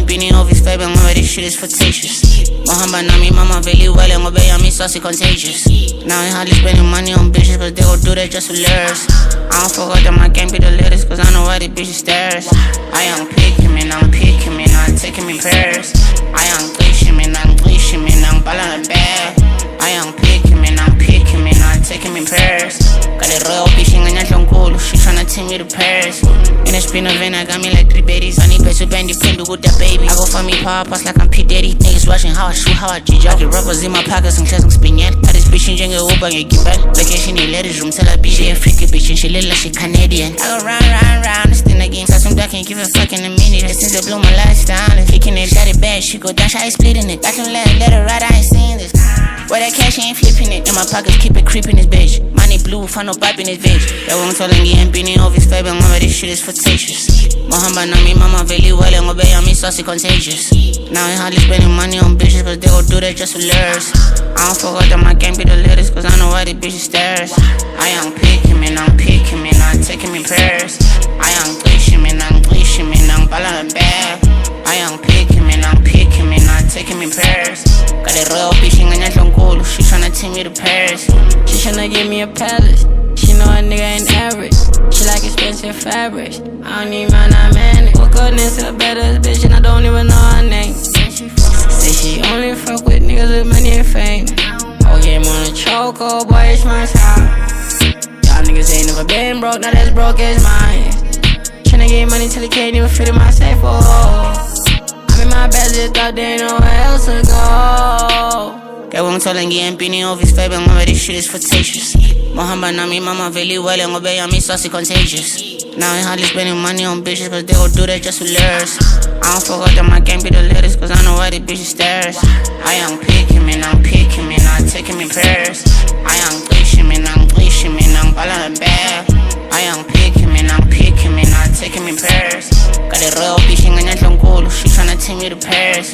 ngiyempini office baby ngoba this shit is flirtatious. Mohamba nami mama vele well ngoba yami saucy contagious. Now I hardly spending money on bitches cause they gon' do that just for lures. I don't fuck with them, I can't be the latest cause I know why the bitches stares. I am picking me, I'm picking me, I'm taking me pairs. I am glitching me, I'm ballin' the bag. I am picking me, I'm picking me, I'm taking me pairs. Got it real bitch, she tryna take me to Paris. In a spin of I got me like 3 babies. I need pay to bend depend with that baby. I go for me power pass like I'm P Diddy. Niggas watching how I shoot, how I G. I get rubbers in my pockets and class and spin yet. Got this bitch in Jenga Uber and get back. Location in ladies room till I be she a freaky bitch and she look like she Canadian. I go round, this thing again. Got some duck and give a fuck in a minute. Since they blew my lifestyle and kicking it, got it bad. She go down, she splitting it. Got some let her ride, I ain't seen this. Where that cash, she ain't flipping it. In my pockets, keep it creeping this bitch. Money blue, find no bop in this bitch. That won't tell him ngiyempini office baby ngoba this shit is flirtatious. Mohamba nami mama vele well ngoba yami saucy contagious. Now I hardly spending money on bitches cause they gon' do that just for lures. I don't fuck with them, I can't be the latest cause I know why the bitches stares. I am picking me, I'm taking me pairs. I am glitching me, I'm ballin' the bag. I am picking me, I'm taking me pairs. Got it real bitch, she tryna take me to Paris. She tryna give me a palace. She know a nigga ain't average. She like expensive fabrics. I don't need mine, I manage. Woke up next to the baddest bitch and I don't even know her name. Say she only fuck with niggas with money and fame. Oh yeah, I'm on a choke, oh boy, it's my time. Y'all niggas ain't never been broke, now that's broke as mine. Tryna get money till it can't even fit in my safe, oh. I'm in my bed, just thought there ain't nowhere else to go. That won't tell ngiyempini office baby ngoba this shit is flirtatious. Mohamba nami mama vele well ngoba yami saucy contagious. Now I hardly spending money on bitches cause they gon' do that just for lures. I don't fuck with them, I can't be the latest cause I know why the bitches stares. I am picking me, I'm taking me pairs. I am glitching me, I'm ballin' the bag. I am picking me, I'm taking me pairs. Got it real bitch, she tryna take me to Paris.